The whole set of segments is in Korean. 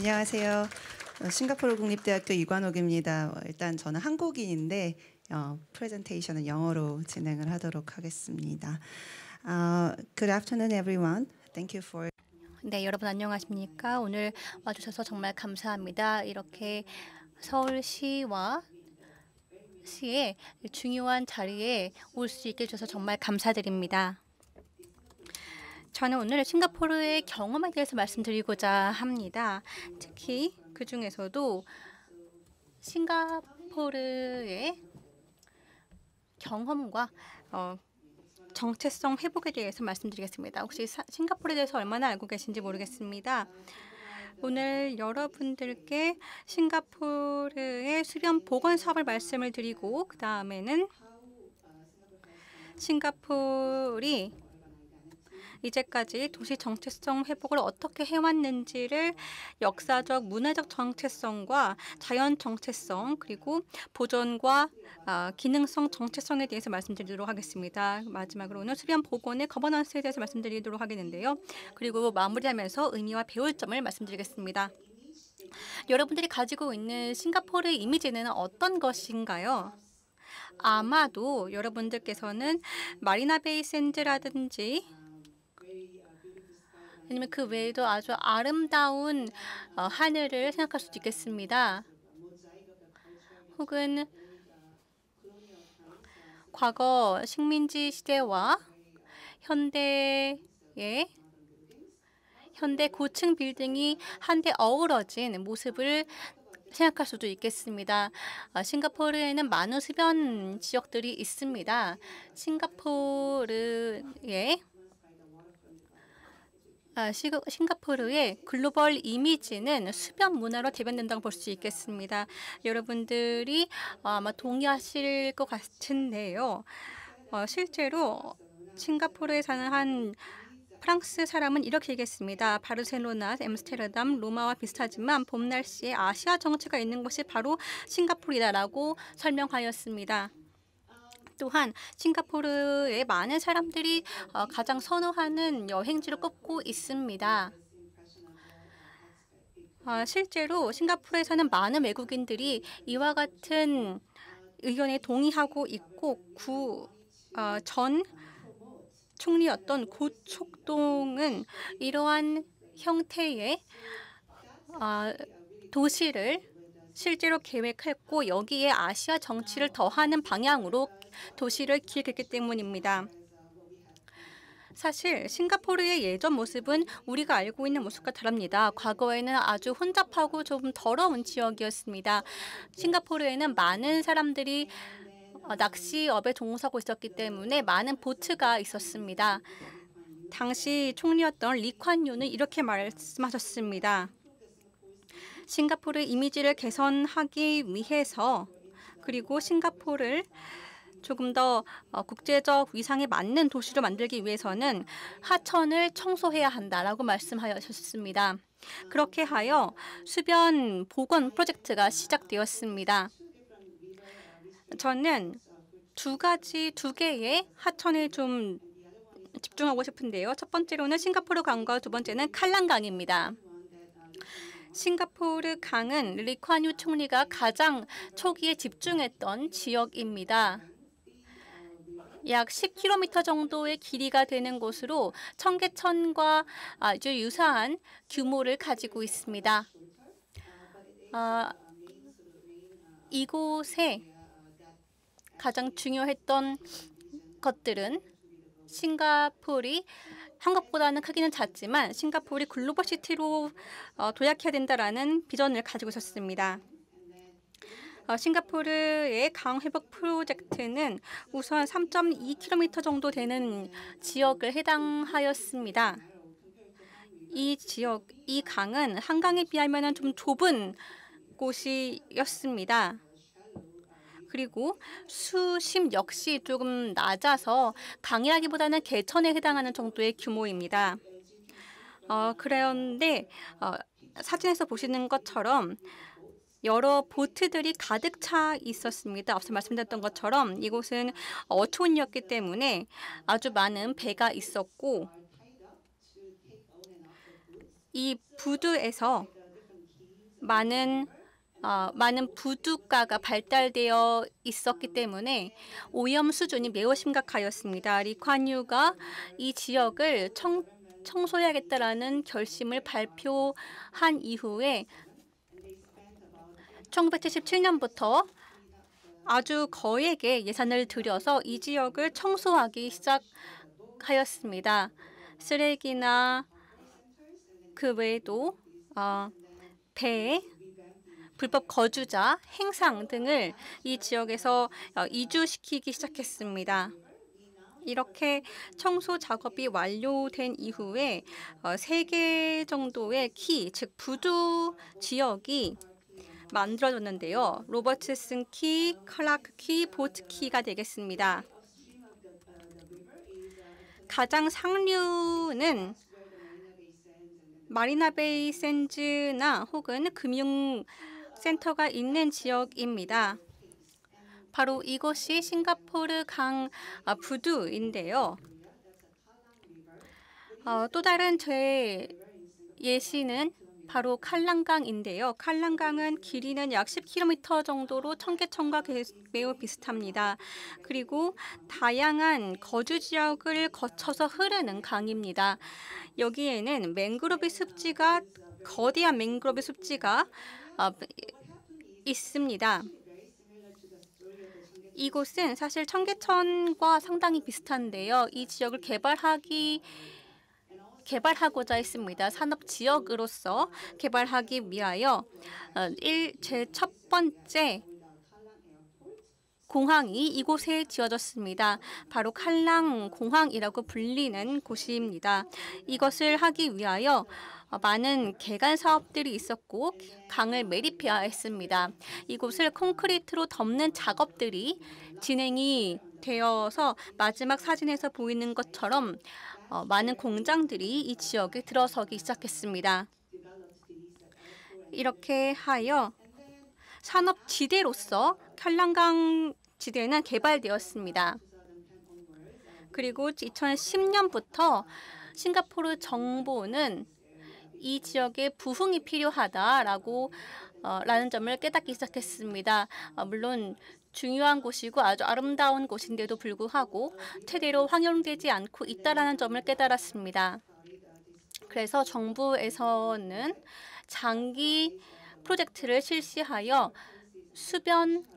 안녕하세요. 싱가포르 국립대학교 이관옥입니다. 일단 저는 한국인인데 프레젠테이션은 영어로 진행을 하도록 하겠습니다. Good afternoon, everyone. Thank you for. 네, 여러분 안녕하십니까? 오늘 와주셔서 정말 감사합니다. 이렇게 서울시와 시의 중요한 자리에 올 수 있게 해주셔서 정말 감사드립니다. 저는 오늘 싱가포르의 경험에 대해서 말씀드리고자 합니다. 특히 그 중에서도 싱가포르의 경험과 정체성 회복에 대해서 말씀드리겠습니다. 혹시 싱가포르에 대해서 얼마나 알고 계신지 모르겠습니다. 오늘 여러분들께 싱가포르의 수변 보건 사업을 말씀을 드리고 그 다음에는 싱가포르이 이제까지 도시 정체성 회복을 어떻게 해왔는지를 역사적, 문화적 정체성과 자연 정체성 그리고 보존과 기능성 정체성에 대해서 말씀드리도록 하겠습니다. 마지막으로는 수변 보건의 거버넌스에 대해서 말씀드리도록 하겠는데요. 그리고 마무리하면서 의미와 배울 점을 말씀드리겠습니다. 여러분들이 가지고 있는 싱가포르의 이미지는 어떤 것인가요? 아마도 여러분들께서는 마리나 베이 샌즈라든지 아니면 그 외에도 아주 아름다운 하늘을 생각할 수도 있겠습니다. 혹은 과거 식민지 시대와 현대 고층 빌딩이 한데 어우러진 모습을 생각할 수도 있겠습니다. 싱가포르에는 많은 수변 지역들이 있습니다. 싱가포르의 글로벌 이미지는 수변 문화로 대변된다고 볼 수 있겠습니다. 여러분들이 아마 동의하실 것 같은데요. 실제로 싱가포르에 사는 한 프랑스 사람은 이렇게 얘기했습니다. 바르셀로나, 엠스테르담, 로마와 비슷하지만 봄 날씨에 아시아 정체가 있는 곳이 바로 싱가포르이다라고 설명하였습니다. 또한 싱가포르에 많은 사람들이 가장 선호하는 여행지로 꼽고 있습니다. 실제로 싱가포르에 사는 많은 외국인들이 이와 같은 의견에 동의하고 있고 전 총리였던 고촉동은 이러한 형태의 도시를 실제로 계획했고 여기에 아시아 정치를 더하는 방향으로 도시를 기획했기 때문입니다. 사실 싱가포르의 예전 모습은 우리가 알고 있는 모습과 다릅니다. 과거에는 아주 혼잡하고 좀 더러운 지역이었습니다. 싱가포르에는 많은 사람들이 낚시업에 종사하고 있었기 때문에 많은 보트가 있었습니다. 당시 총리였던 리콴유는 이렇게 말씀하셨습니다. 싱가포르 이미지를 개선하기 위해서 그리고 싱가포르를 조금 더 국제적 위상에 맞는 도시로 만들기 위해서는 하천을 청소해야 한다라고 말씀하셨습니다. 그렇게 하여 수변 보건 프로젝트가 시작되었습니다. 저는 두 개의 하천에 좀 집중하고 싶은데요. 첫 번째로는 싱가포르 강과 두 번째는 칼랑강입니다. 싱가포르 강은 리콴유 총리가 가장 초기에 집중했던 지역입니다. 약 10km 정도의 길이가 되는 곳으로 청계천과 아주 유사한 규모를 가지고 있습니다. 이곳에 가장 중요했던 것들은 싱가포르이 한국보다는 크기는 작지만 싱가포르이 글로벌 시티로 도약해야 된다라는 비전을 가지고 있었습니다. 싱가포르의 강 회복 프로젝트는 우선 3.2km 정도 되는 지역을 해당하였습니다. 이 강은 한강에 비하면 좀 좁은 곳이었습니다. 그리고 수심 역시 조금 낮아서 강이라기보다는 개천에 해당하는 정도의 규모입니다. 그런데 사진에서 보시는 것처럼 여러 보트들이 가득 차 있었습니다. 앞서 말씀드렸던 것처럼 이곳은 어촌이었기 때문에 아주 많은 배가 있었고 이 부두에서 많은 부둣가가 발달되어 있었기 때문에 오염 수준이 매우 심각하였습니다. 리콴유가 이 지역을 청소해야겠다라는 결심을 발표한 이후에 1977년부터 아주 거액의 예산을 들여서 이 지역을 청소하기 시작하였습니다. 쓰레기나 그 외에도 배, 불법 거주자, 행상 등을 이 지역에서 이주시키기 시작했습니다. 이렇게 청소 작업이 완료된 이후에 3개 정도의 키, 즉 부두 지역이 만들어졌는데요. 로버트슨 키, 클라크 키, 보트 키가 되겠습니다. 가장 상류는 마리나베이 샌즈나 혹은 금융센터가 있는 지역입니다. 바로 이곳이 싱가포르 강 부두인데요. 또 다른 제 예시는 바로 칼랑강인데요. 칼랑강은 길이는 약 10km 정도로 청계천과 매우 비슷합니다. 그리고 다양한 거주 지역을 거쳐서 흐르는 강입니다. 여기에는 거대한 맹그로브 습지가 있습니다. 이곳은 사실 청계천과 상당히 비슷한데요. 이 지역을 개발하고자 했습니다. 산업 지역으로서 개발하기 위하여 제 첫 번째 공항이 이곳에 지어졌습니다. 바로 칼랑 공항이라고 불리는 곳입니다. 이것을 하기 위하여 많은 개간 사업들이 있었고 강을 매립해야 했습니다. 이곳을 콘크리트로 덮는 작업들이 진행이 되어서 마지막 사진에서 보이는 것처럼 많은 공장들이 이 지역에 들어서기 시작했습니다. 이렇게 하여 산업지대로서 칼랑강 지대는 개발되었습니다. 그리고 2010년부터 싱가포르 정부는 이 지역에 부흥이 필요하다라고 라는 점을 깨닫기 시작했습니다. 물론 중요한 곳이고 아주 아름다운 곳인데도 불구하고 제대로 환영되지 않고 있다라는 점을 깨달았습니다. 그래서 정부에서는 장기 프로젝트를 실시하여 수변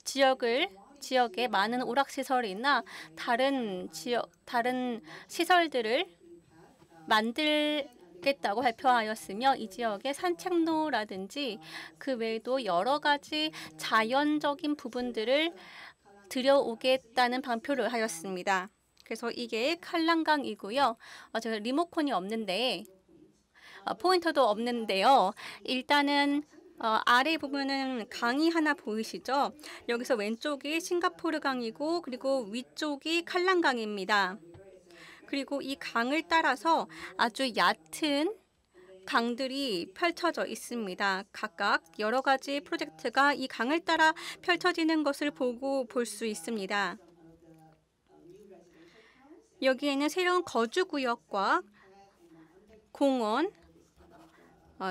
지역에 많은 오락시설이나 다른 시설들을 만들겠다고 발표하였으며 이 지역에 산책로라든지 그 외에도 여러 가지 자연적인 부분들을 들여오겠다는 발표를 하였습니다. 그래서 이게 칼랑강이고요. 제가 리모컨이 없는데 포인터도 없는데요. 일단은 아래 부분은 강이 하나 보이시죠? 여기서 왼쪽이 싱가포르 강이고 그리고 위쪽이 칼랑강입니다. 그리고 이 강을 따라서 아주 얕은 강들이 펼쳐져 있습니다. 각각 여러 가지 프로젝트가 이 강을 따라 펼쳐지는 것을 볼 수 있습니다. 여기에는 새로운 거주구역과 공원,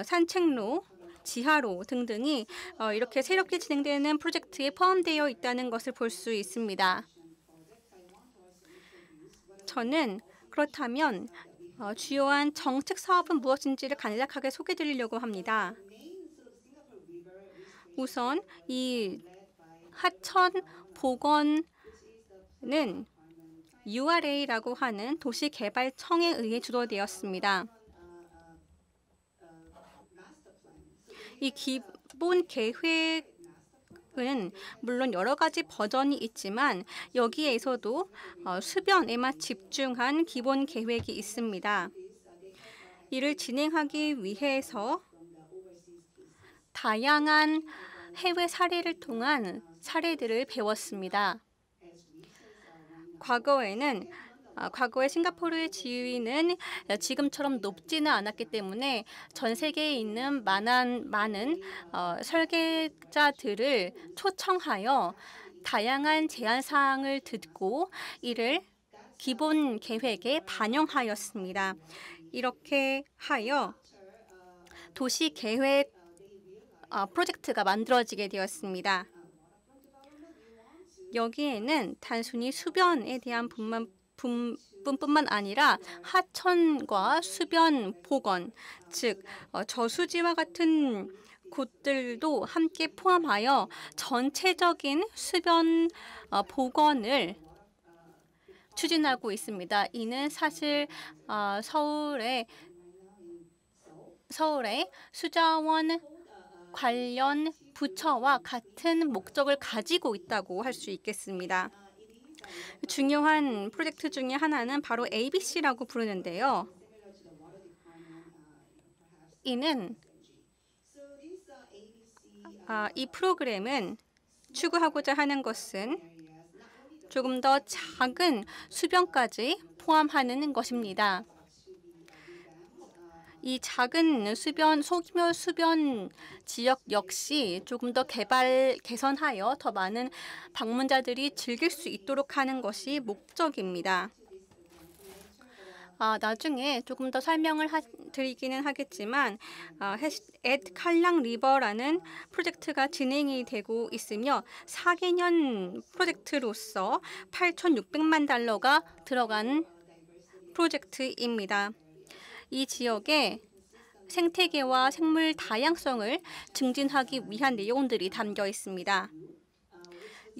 산책로, 지하로 등등이 이렇게 새롭게 진행되는 프로젝트에 포함되어 있다는 것을 볼 수 있습니다. 저는 그렇다면 주요한 정책 사업은 무엇인지를 간략하게 소개드리려고 합니다. 우선 이 하천 복원은 URA라고 하는 도시개발청에 의해 주도되었습니다. 이 기본 계획은 물론 여러 가지 버전이 있지만 여기에서도 수변에만 집중한 기본 계획이 있습니다. 이를 진행하기 위해서 다양한 해외 사례를 통한 사례들을 배웠습니다. 과거에 싱가포르의 지위는 지금처럼 높지는 않았기 때문에 전 세계에 있는 많은 설계자들을 초청하여 다양한 제안 사항을 듣고 이를 기본 계획에 반영하였습니다. 이렇게 하여 도시 계획 프로젝트가 만들어지게 되었습니다. 여기에는 단순히 수변에 대한 부분뿐만 아니라 하천과 수변 복원, 즉 저수지와 같은 곳들도 함께 포함하여 전체적인 수변 복원을 추진하고 있습니다. 이는 사실 서울의 수자원 관련 부처와 같은 목적을 가지고 있다고 할 수 있겠습니다. 중요한 프로젝트 중에 하나는 바로 ABC라고 부르는데요. 이는 이 프로그램은 추구하고자 하는 것은 조금 더 작은 수변까지 포함하는 것입니다. 이 작은 수변, 소규모 수변 지역 역시 조금 더 개선하여 더 많은 방문자들이 즐길 수 있도록 하는 것이 목적입니다. 나중에 조금 더 설명을 드리기는 하겠지만 at 칼랑 리버라는 프로젝트가 진행이 되고 있으며 4개년 프로젝트로서 8,600만 달러가 들어간 프로젝트입니다. 이 지역의 생태계와 생물 다양성을 증진하기 위한 내용들이 담겨 있습니다.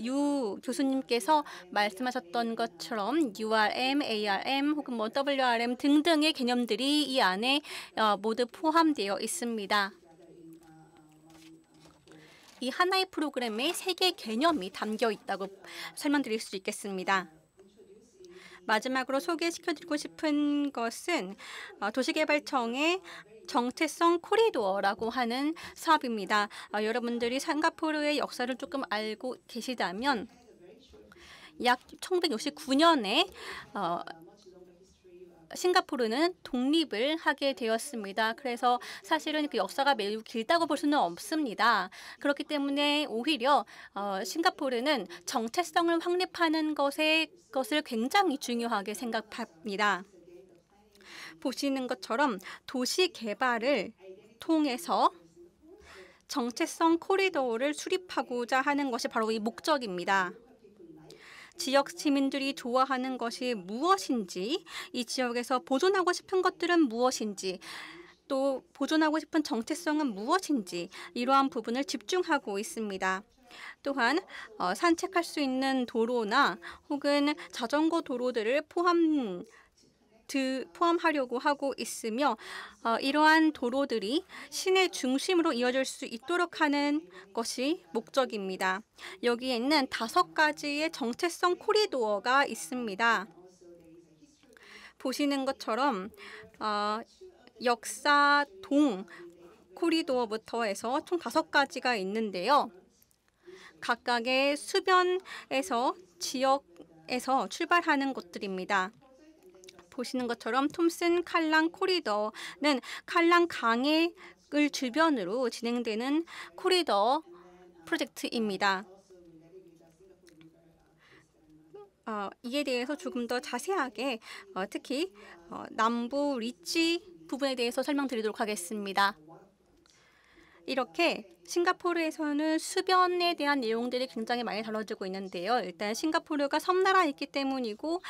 유 교수님께서 말씀하셨던 것처럼 URM, ARM 혹은 WRM 등등의 개념들이 이 안에 모두 포함되어 있습니다. 이 하나의 프로그램에 3개 개념이 담겨 있다고 설명드릴 수 있겠습니다. 마지막으로 소개시켜드리고 싶은 것은 도시개발청의 정체성 코리도어라고 하는 사업입니다. 여러분들이 싱가포르의 역사를 조금 알고 계시다면 약 1969년에 싱가포르는 독립을 하게 되었습니다. 그래서 사실은 그 역사가 매우 길다고 볼 수는 없습니다. 그렇기 때문에 오히려 싱가포르는 정체성을 확립하는 것을 굉장히 중요하게 생각합니다. 보시는 것처럼 도시 개발을 통해서 정체성 코리도어를 수립하고자 하는 것이 바로 이 목적입니다. 지역 시민들이 좋아하는 것이 무엇인지, 이 지역에서 보존하고 싶은 것들은 무엇인지, 또 보존하고 싶은 정체성은 무엇인지 이러한 부분을 집중하고 있습니다. 또한 산책할 수 있는 도로나 혹은 자전거 도로들을 포함하려고 하고 있으며 이러한 도로들이 시내 중심으로 이어질 수 있도록 하는 것이 목적입니다. 여기에는 5가지의 정체성 코리도어가 있습니다. 보시는 것처럼 역사동 코리도어부터 해서 총 5가지가 있는데요. 각각의 수변에서 지역에서 출발하는 곳들입니다. 보시는 것처럼 톰슨 칼랑 코리더는 칼랑 강을 주변으로 진행되는 코리더 프로젝트입니다. 이에 대해서 조금 더 자세하게 특히 남부 리치 부분에 대해서 설명드리도록 하겠습니다. 이렇게 싱가포르에서는 수변에 대한 내용들이 굉장히 많이 다뤄지고 있는데요. 일단 싱가포르가 섬나라이기 때문이고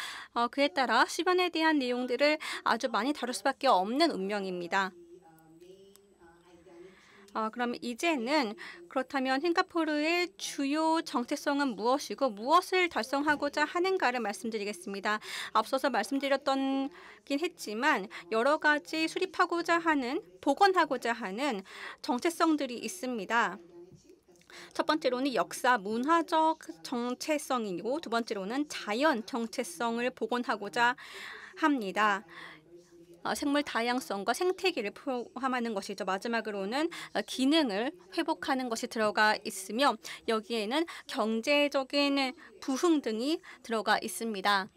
그에 따라 수변에 대한 내용들을 아주 많이 다룰 수밖에 없는 운명입니다. 그럼 이제는 그렇다면 싱가포르의 주요 정체성은 무엇이고 무엇을 달성하고자 하는가를 말씀드리겠습니다. 앞서서 말씀드렸긴 했지만 여러 가지 수립하고자 하는, 복원하고자 하는 정체성들이 있습니다. 첫 번째로는 역사, 문화적 정체성이고 두 번째로는 자연 정체성을 복원하고자 합니다. 생물 다양성과 생태계를 포함하는 것이죠. 마지막으로는 기능을 회복하는 것이 들어가 있으며 여기에는 경제적인 부흥 등이 들어가 있습니다.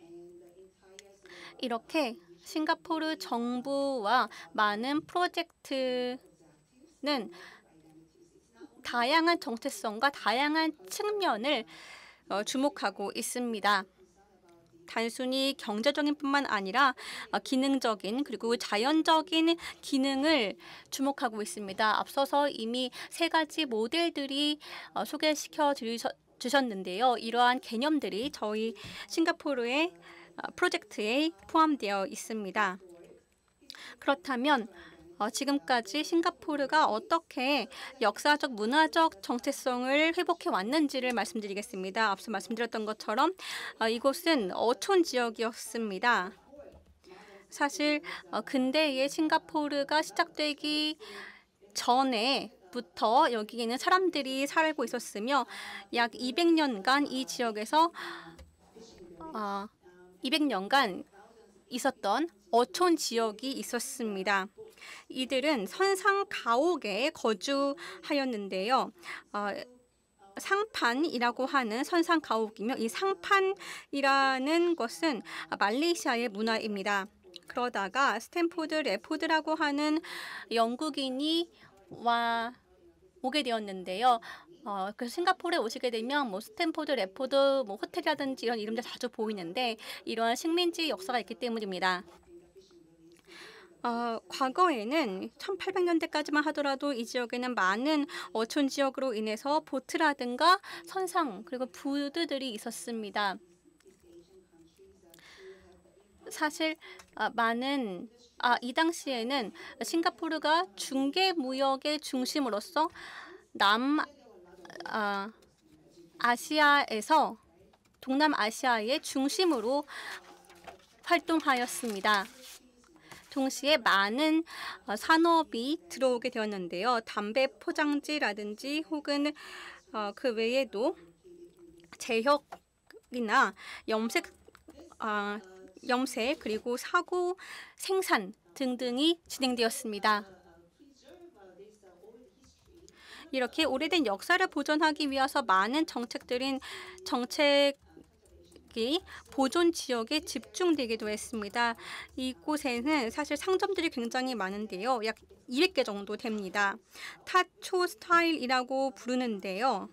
이렇게 싱가포르 정부와 많은 프로젝트는 다양한 정체성과 다양한 측면을 주목하고 있습니다. 단순히 경제적인 뿐만 아니라 기능적인 그리고 자연적인 기능을 주목하고 있습니다. 앞서서 이미 세 가지 모델들이 소개시켜 주셨는데요. 이러한 개념들이 저희 싱가포르의 프로젝트에 포함되어 있습니다. 그렇다면 지금까지 싱가포르가 어떻게 역사적, 문화적 정체성을 회복해 왔는지를 말씀드리겠습니다. 앞서 말씀드렸던 것처럼 이곳은 어촌 지역이었습니다. 사실 근대의 싱가포르가 시작되기 전에부터 여기에는 사람들이 살고 있었으며 약 200년간 이 지역에서 200년간 있었던 어촌 지역이 있었습니다. 이들은 선상 가옥에 거주하였는데요. 상판이라고 하는 선상 가옥이며 이 상판이라는 것은 말레이시아의 문화입니다. 그러다가 스탠포드 레포드라고 하는 영국인이 오게 되었는데요. 그래서 싱가포르에 오시게 되면 뭐 스탠포드 레포드 뭐 호텔이라든지 이런 이름들 자주 보이는데 이러한 식민지 역사가 있기 때문입니다. 과거에는 1800년대까지만 하더라도 이 지역에는 많은 어촌 지역으로 인해서 보트라든가 선상 그리고 부두들이 있었습니다. 사실 이 당시에는 싱가포르가 중개 무역의 중심으로서 아시아에서 동남아시아의 중심으로 활동하였습니다. 동시에 많은 산업이 들어오게 되었는데요. 담배 포장지라든지 혹은 그 외에도 제혁이나 염색 그리고 사고 생산 등등이 진행되었습니다. 이렇게 오래된 역사를 보존하기 위해서 많은 정책이 보존 지역에 집중되기도 했습니다. 이곳에는 사실 상점들이 굉장히 많은데요. 약 200개 정도 됩니다. 타초 스타일이라고 부르는데요.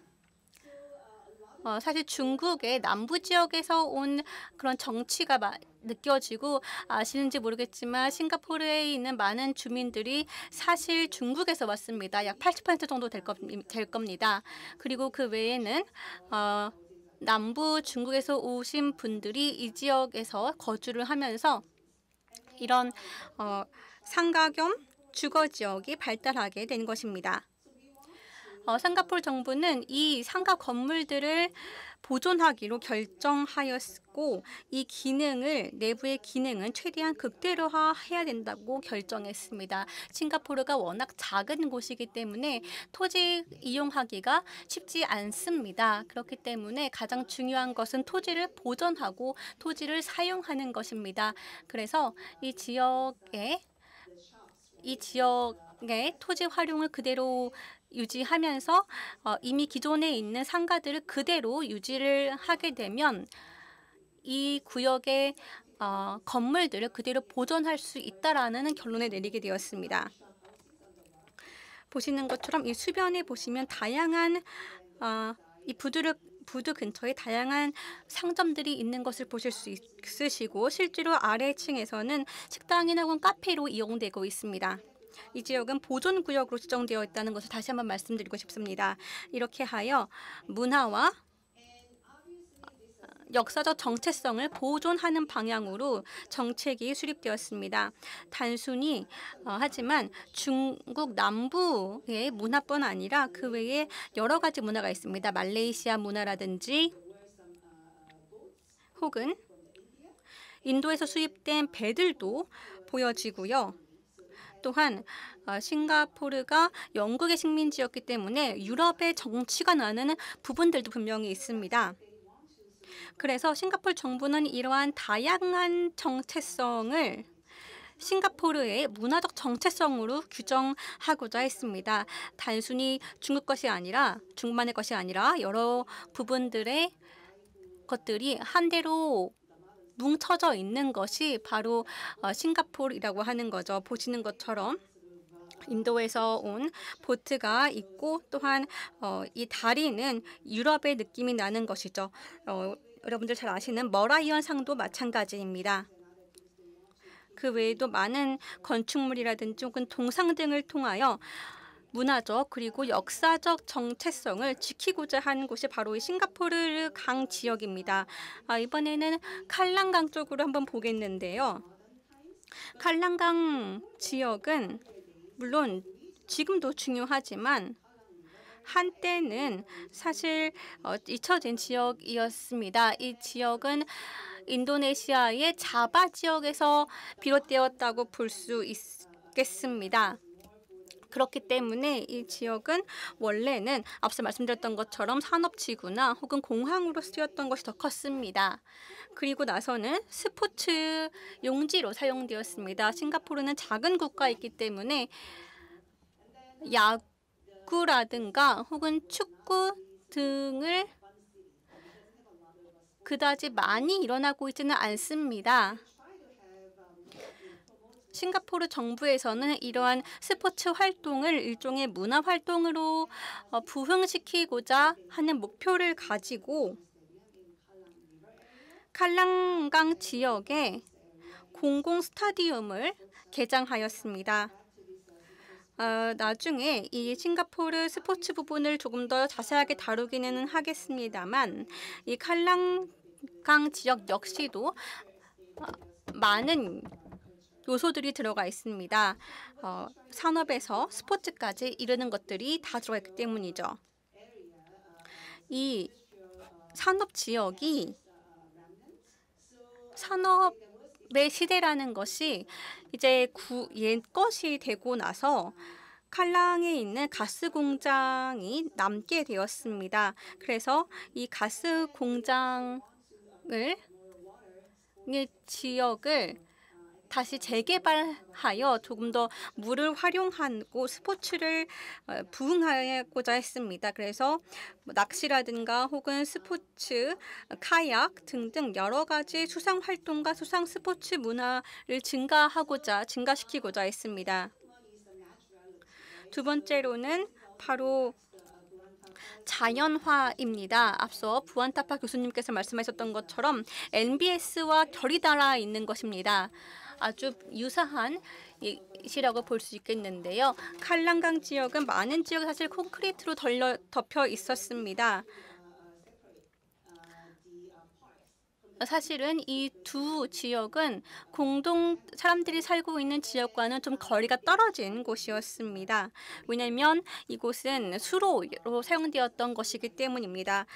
사실 중국의 남부 지역에서 온 그런 정치가 느껴지고 아시는지 모르겠지만 싱가포르에 있는 많은 주민들이 사실 중국에서 왔습니다. 약 80% 정도 될 겁니다. 그리고 그 외에는 남부 중국에서 오신 분들이 이 지역에서 거주를 하면서 이런 상가 겸 주거 지역이 발달하게 된 것입니다. 싱가포르 정부는 이 상가 건물들을 보존하기로 결정하였고 이 내부의 기능은 최대한 극대화해야 된다고 결정했습니다. 싱가포르가 워낙 작은 곳이기 때문에 토지 이용하기가 쉽지 않습니다. 그렇기 때문에 가장 중요한 것은 토지를 보존하고 토지를 사용하는 것입니다. 그래서 이 지역의 토지 활용을 그대로 유지하면서 이미 기존에 있는 상가들을 그대로 유지를 하게 되면 이 구역의 건물들을 그대로 보존할 수 있다라는 결론을 내리게 되었습니다. 보시는 것처럼 이 수변에 보시면 다양한 이 부두 근처에 다양한 상점들이 있는 것을 보실 수 있으시고 실제로 아래층에서는 식당이나 혹은 카페로 이용되고 있습니다. 이 지역은 보존구역으로 지정되어 있다는 것을 다시 한번 말씀드리고 싶습니다. 이렇게 하여 문화와 역사적 정체성을 보존하는 방향으로 정책이 수립되었습니다. 하지만 중국 남부의 문화뿐 아니라 그 외에 여러 가지 문화가 있습니다. 말레이시아 문화라든지 혹은 인도에서 수입된 배들도 보여지고요. 또한 싱가포르가 영국의 식민지였기 때문에 유럽의 정치가 나는 부분들도 분명히 있습니다. 그래서 싱가포르 정부는 이러한 다양한 정체성을 싱가포르의 문화적 정체성으로 규정하고자 했습니다. 단순히 중국만의 것이 아니라 여러 부분들의 것들이 한데로 뭉쳐져 있는 것이 바로 싱가포르라고 하는 거죠. 보시는 것처럼 인도에서 온 보트가 있고 또한 이 다리는 유럽의 느낌이 나는 것이죠. 여러분들 잘 아시는 머라이언 상도 마찬가지입니다. 그 외에도 많은 건축물이라든지 혹은 동상 등을 통하여 문화적 그리고 역사적 정체성을 지키고자 한 곳이 바로 이 싱가포르 강 지역입니다. 이번에는 칼랑강 쪽으로 한번 보겠는데요. 칼랑강 지역은 물론 지금도 중요하지만 한때는 사실 잊혀진 지역이었습니다. 이 지역은 인도네시아의 자바 지역에서 비롯되었다고 볼 수 있겠습니다. 그렇기 때문에 이 지역은 원래는 앞서 말씀드렸던 것처럼 산업지구나 혹은 공항으로 쓰였던 것이 더 컸습니다. 그리고 나서는 스포츠 용지로 사용되었습니다. 싱가포르는 작은 국가이기 때문에 야구라든가 혹은 축구 등을 그다지 많이 일어나고 있지는 않습니다. 싱가포르 정부에서는 이러한 스포츠 활동을 일종의 문화 활동으로 부흥시키고자 하는 목표를 가지고 칼랑강 지역에 공공 스타디움을 개장하였습니다. 나중에 이 싱가포르 스포츠 부분을 조금 더 자세하게 다루기는 하겠습니다만 이 칼랑강 지역 역시도 많은 요소들이 들어가 있습니다. 산업에서 스포츠까지 이르는 것들이 다 들어가 있기 때문이죠. 이 산업 지역이 산업의 시대라는 것이 이제 옛 것이 되고 나서 칼랑에 있는 가스 공장이 남게 되었습니다. 그래서 이 가스 공장을 이 지역을 다시 재개발하여 조금 더 물을 활용하고 스포츠를 부흥하고자 했습니다. 그래서 낚시라든가 혹은 스포츠, 카약 등등 여러 가지 수상 활동과 수상 스포츠 문화를 증가시키고자 했습니다. 두 번째로는 바로 자연화입니다. 앞서 부안타파 교수님께서 말씀하셨던 것처럼 NBS와 결이 닿아 있는 것입니다. 아주 유사한 이시라고 볼 수 있겠는데요. 칼랑강 지역은 많은 지역이 사실 콘크리트로 덮여 있었습니다. 사실은 이 두 지역은 공동 사람들이 살고 있는 지역과는 좀 거리가 떨어진 곳이었습니다. 왜냐하면 이곳은 수로로 사용되었던 것이기 때문입니다.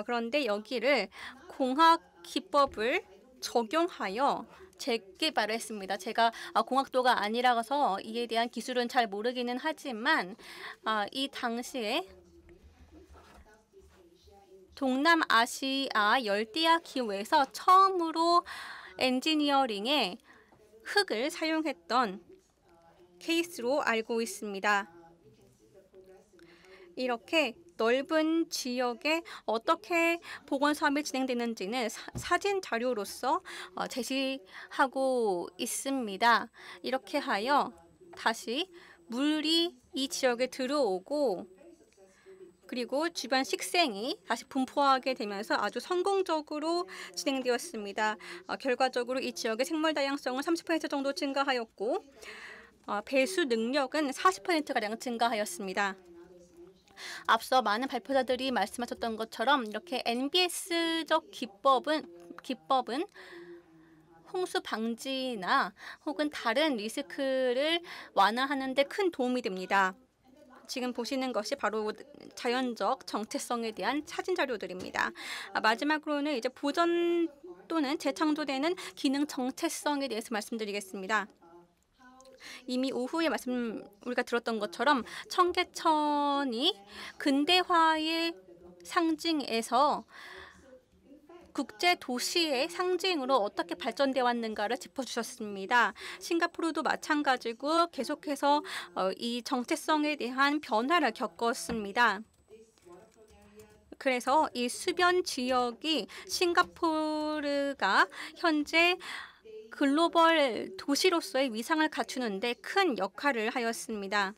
그런데 여기를 공학 기법을 적용하여 재개발을 했습니다. 제가 공학도가 아니라서 이에 대한 기술은 잘 모르기는 하지만 이 당시에 동남아시아 열대야 기후에서 처음으로 엔지니어링에 흙을 사용했던 케이스로 알고 있습니다. 이렇게 넓은 지역에 어떻게 복원 사업이 진행되는지는 사진 자료로서 제시하고 있습니다. 이렇게 하여 다시 물이 이 지역에 들어오고 그리고 주변 식생이 다시 분포하게 되면서 아주 성공적으로 진행되었습니다. 결과적으로 이 지역의 생물 다양성은 30% 정도 증가하였고 배수 능력은 40%가량 증가하였습니다. 앞서 많은 발표자들이 말씀하셨던 것처럼 이렇게 NBS적 기법은 홍수 방지나 혹은 다른 리스크를 완화하는 데 큰 도움이 됩니다. 지금 보시는 것이 바로 자연적 정체성에 대한 사진 자료들입니다. 마지막으로는 이제 보존 또는 재창조되는 기능 정체성에 대해서 말씀드리겠습니다. 이미 오후에 우리가 들었던 것처럼 청계천이 근대화의 상징에서 국제 도시의 상징으로 어떻게 발전되어 왔는가를 짚어주셨습니다. 싱가포르도 마찬가지고 계속해서 이 정체성에 대한 변화를 겪었습니다. 그래서 이 수변 지역이 싱가포르가 현재 글로벌 도시로서의 위상을 갖추는 데 큰 역할을 하였습니다.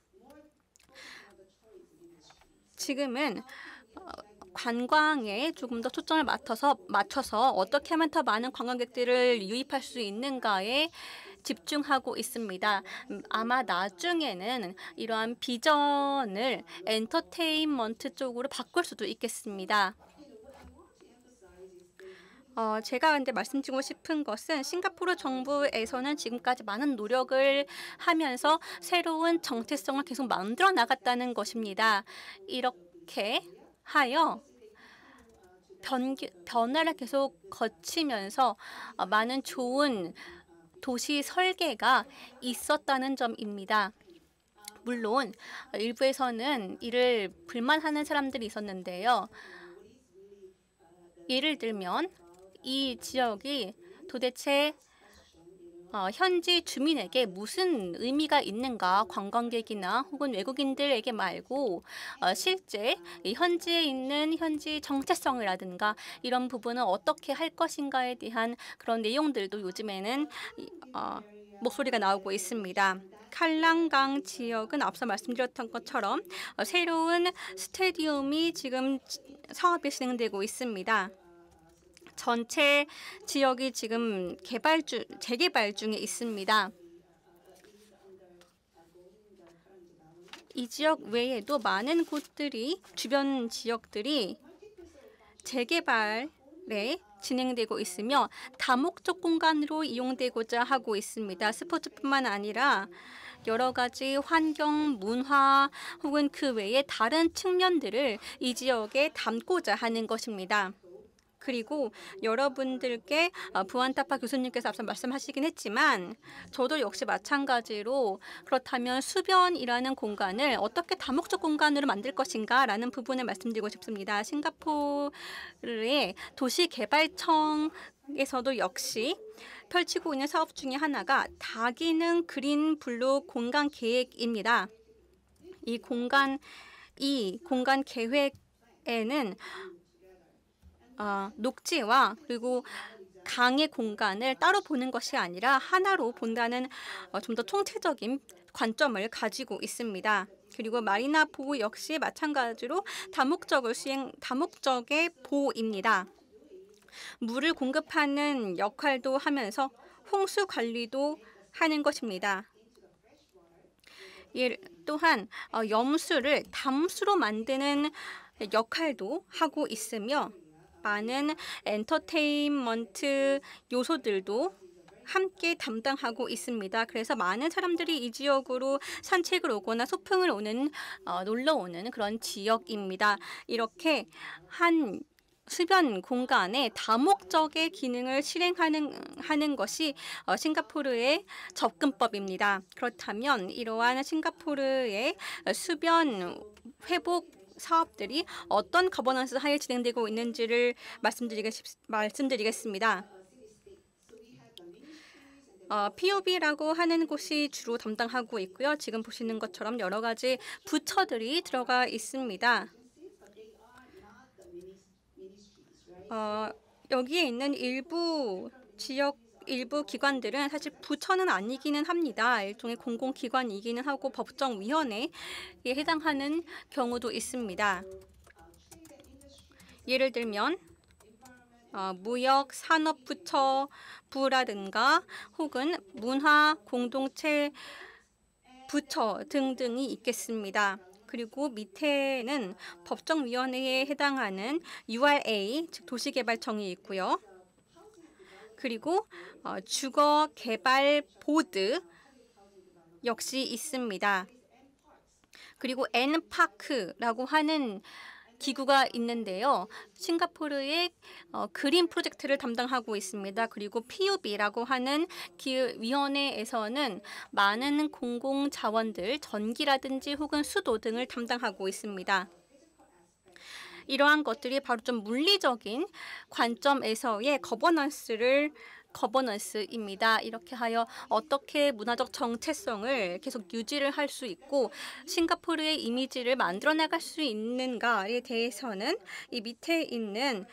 지금은 관광에 조금 더 초점을 맞춰서 어떻게 하면 더 많은 관광객들을 유입할 수 있는가에 집중하고 있습니다. 아마 나중에는 이러한 비전을 엔터테인먼트 쪽으로 바꿀 수도 있겠습니다. 제가 근데 말씀드리고 싶은 것은 싱가포르 정부에서는 지금까지 많은 노력을 하면서 새로운 정체성을 계속 만들어 나갔다는 것입니다. 이렇게 하여 변화를 계속 거치면서 많은 좋은 도시 설계가 있었다는 점입니다. 물론 일부에서는 이를 불만하는 사람들이 있었는데요. 예를 들면 이 지역이 도대체 현지 주민에게 무슨 의미가 있는가, 관광객이나 혹은 외국인들에게 말고 실제 이 현지에 있는 현지 정체성이라든가 이런 부분은 어떻게 할 것인가에 대한 그런 내용들도 요즘에는 목소리가 나오고 있습니다. 칼랑강 지역은 앞서 말씀드렸던 것처럼 새로운 스테디움이 지금 사업이 진행되고 있습니다. 전체 지역이 지금 재개발 중에 있습니다. 이 지역 외에도 많은 곳들이 주변 지역들이 재개발에 진행되고 있으며 다목적 공간으로 이용되고자 하고 있습니다. 스포츠뿐만 아니라 여러 가지 환경, 문화 혹은 그 외의 다른 측면들을 이 지역에 담고자 하는 것입니다. 그리고 여러분들께 부안타파 교수님께서 앞서 말씀하시긴 했지만 저도 역시 마찬가지로 그렇다면 수변이라는 공간을 어떻게 다목적 공간으로 만들 것인가라는 부분을 말씀드리고 싶습니다. 싱가포르의 도시개발청에서도 역시 펼치고 있는 사업 중에 하나가 다기능 그린 블루 공간 계획입니다. 이 공간 계획에는 녹지와 그리고 강의 공간을 따로 보는 것이 아니라 하나로 본다는 좀 더 총체적인 관점을 가지고 있습니다. 그리고 마리나 보호 역시 마찬가지로 다목적의 보호입니다. 물을 공급하는 역할도 하면서 홍수 관리도 하는 것입니다. 또한 염수를 담수로 만드는 역할도 하고 있으며 많은 엔터테인먼트 요소들도 함께 담당하고 있습니다. 그래서 많은 사람들이 이 지역으로 산책을 오거나 소풍을 놀러 오는 그런 지역입니다. 이렇게 한 수변 공간에 다목적의 기능을 실행하는 것이 싱가포르의 접근법입니다. 그렇다면 이러한 싱가포르의 수변 회복 사업들이 어떤 거버넌스 하에 진행되고 있는지를 말씀드리겠습니다. POB라고 하는 곳이 주로 담당하고 있고요. 지금 보시는 것처럼 여러 가지 부처들이 들어가 있습니다. 여기에 있는 일부 기관들은 사실 부처는 아니기는 합니다. 일종의 공공기관이기는 하고 법정위원회에 해당하는 경우도 있습니다. 예를 들면 무역산업부처부라든가 혹은 문화공동체 부처 등등이 있겠습니다. 그리고 밑에는 법정위원회에 해당하는 URA, 즉 도시개발청이 있고요. 그리고 주거개발보드 역시 있습니다. 그리고 N파크라고 하는 기구가 있는데요. 싱가포르의 그린 프로젝트를 담당하고 있습니다. 그리고 PUB라고 하는 위원회에서는 많은 공공자원들, 전기라든지 혹은 수도 등을 담당하고 있습니다. 이러한 것들이 바로 좀 물리적인 관점에서의 거버넌스입니다. 이렇게 하여 어떻게 문화적 정체성을 계속 유지를 할 수 있고 싱가포르의 이미지를 만들어 나갈 수 있는가에 대해서는 이 밑에 있는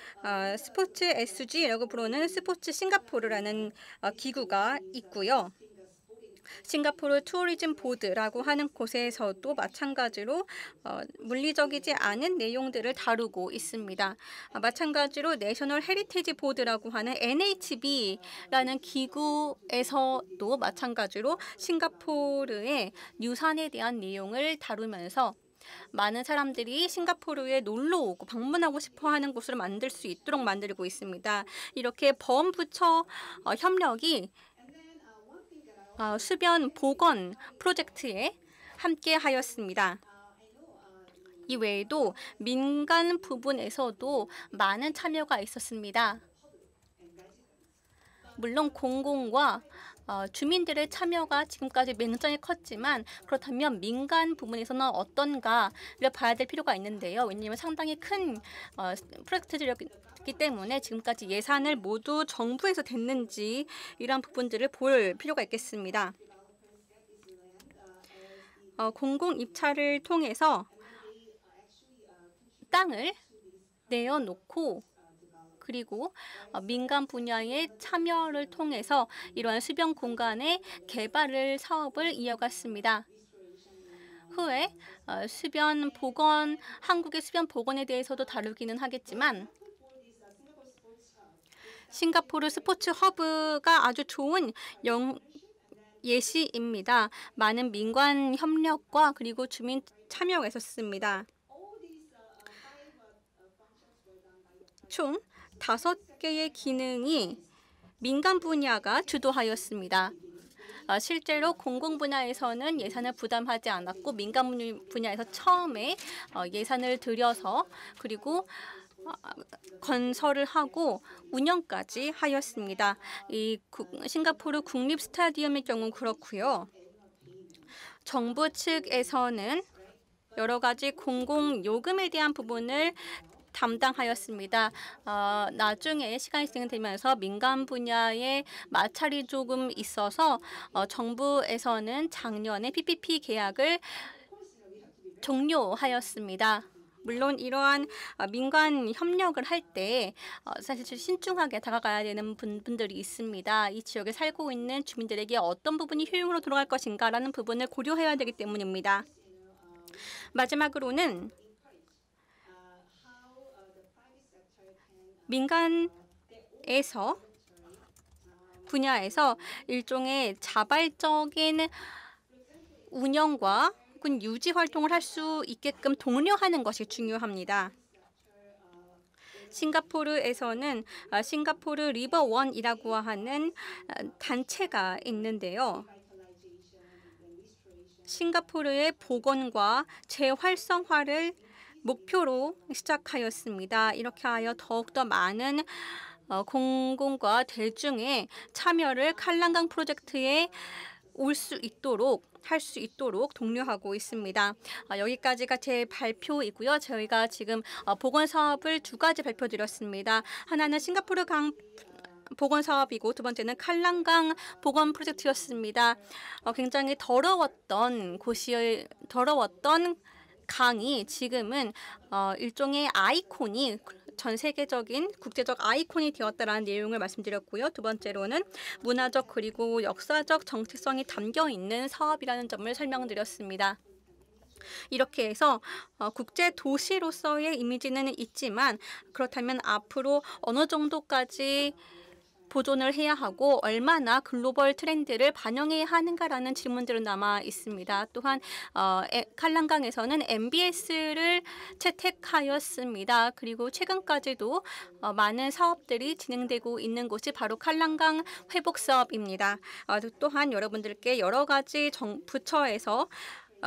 스포츠 SG라고 부르는 스포츠 싱가포르라는 기구가 있고요. 싱가포르 투어리즘 보드라고 하는 곳에서도 마찬가지로 물리적이지 않은 내용들을 다루고 있습니다. 마찬가지로 내셔널 헤리티지 보드라고 하는 NHB라는 기구에서도 마찬가지로 싱가포르의 유산에 대한 내용을 다루면서 많은 사람들이 싱가포르에 놀러 오고 방문하고 싶어 하는 곳을 만들 수 있도록 만들고 있습니다. 이렇게 범부처 협력이 수변 복원 프로젝트에 함께 하였습니다. 이외에도 민간 부분에서도 많은 참여가 있었습니다. 물론 공공과 주민들의 참여가 지금까지 굉장히 컸지만 그렇다면 민간 부분에서는 어떤가를 봐야 될 필요가 있는데요. 왜냐하면 상당히 큰 프로젝트들이었기 때문에 지금까지 예산을 모두 정부에서 댔는지 이런 부분들을 볼 필요가 있겠습니다. 공공 입찰을 통해서 땅을 내어놓고 그리고 민간 분야의 참여를 통해서 이러한 수변 공간의 개발을 사업을 이어갔습니다. 후에 수변 복원, 한국의 수변 복원에 대해서도 다루기는 하겠지만 싱가포르 스포츠 허브가 아주 좋은 예시입니다. 많은 민간 협력과 그리고 주민 참여가 있었습니다. 총 5개의 기능이 민간 분야가 주도하였습니다. 실제로 공공 분야에서는 예산을 부담하지 않았고 민간 분야에서 처음에 예산을 들여서 그리고 건설을 하고 운영까지 하였습니다. 이 싱가포르 국립 스타디움의 경우 그렇고요. 정부 측에서는 여러 가지 공공 요금에 대한 부분을 담당하였습니다. 나중에 시간이 진행되면서 민간 분야에 마찰이 조금 있어서 정부에서는 작년에 PPP 계약을 종료하였습니다. 물론 이러한 민간 협력을 할 때 사실 신중하게 다가가야 되는 분들이 있습니다. 이 지역에 살고 있는 주민들에게 어떤 부분이 효용으로 돌아갈 것인가라는 부분을 고려해야 되기 때문입니다. 마지막으로는 민간에서 분야에서 일종의 자발적인 운영과 혹은 유지 활동을 할 수 있게끔 독려하는 것이 중요합니다. 싱가포르에서는 싱가포르 리버원이라고 하는 단체가 있는데요. 싱가포르의 복원과 재활성화를 목표로 시작하였습니다. 이렇게 하여 더욱더 많은 공공과 대중의 참여를 칼랑강 프로젝트에 올 수 있도록 할 수 있도록 독려하고 있습니다. 여기까지가 제 발표이고요. 저희가 지금 복원 사업을 2가지 발표드렸습니다. 하나는 싱가포르 강 복원 사업이고 두 번째는 칼랑강 복원 프로젝트였습니다. 굉장히 더러웠던 강이 지금은 일종의 아이콘이 전 세계적인 국제적 아이콘이 되었다라는 내용을 말씀드렸고요. 두 번째로는 문화적 그리고 역사적 정체성이 담겨 있는 사업이라는 점을 설명드렸습니다. 이렇게 해서 국제 도시로서의 이미지는 있지만 그렇다면 앞으로 어느 정도까지 보존을 해야 하고 얼마나 글로벌 트렌드를 반영해야 하는가라는 질문들은 남아 있습니다. 또한 칼랑강에서는 MBS를 채택하였습니다. 그리고 최근까지도 많은 사업들이 진행되고 있는 곳이 바로 칼랑강 회복 사업입니다. 또한 여러분들께 여러 가지 부처에서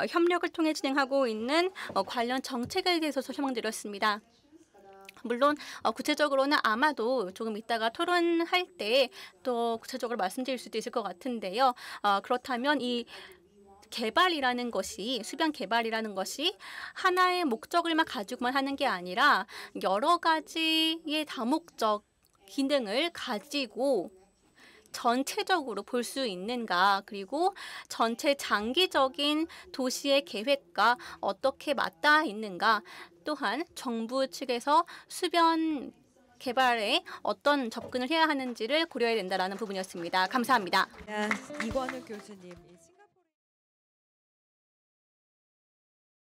협력을 통해 진행하고 있는 관련 정책에 대해서 설명드렸습니다. 물론 구체적으로는 아마도 조금 이따가 토론할 때 또 구체적으로 말씀드릴 수도 있을 것 같은데요. 그렇다면 이 개발이라는 것이 수변 개발이라는 것이 하나의 목적을만 가지고만 하는 게 아니라 여러 가지의 다목적 기능을 가지고 전체적으로 볼 수 있는가 그리고 전체 장기적인 도시의 계획과 어떻게 맞닿아 있는가 또한 정부 측에서 수변 개발에 어떤 접근을 해야 하는지를 고려해야 된다라는 부분이었습니다. 감사합니다. 이관우 교수님.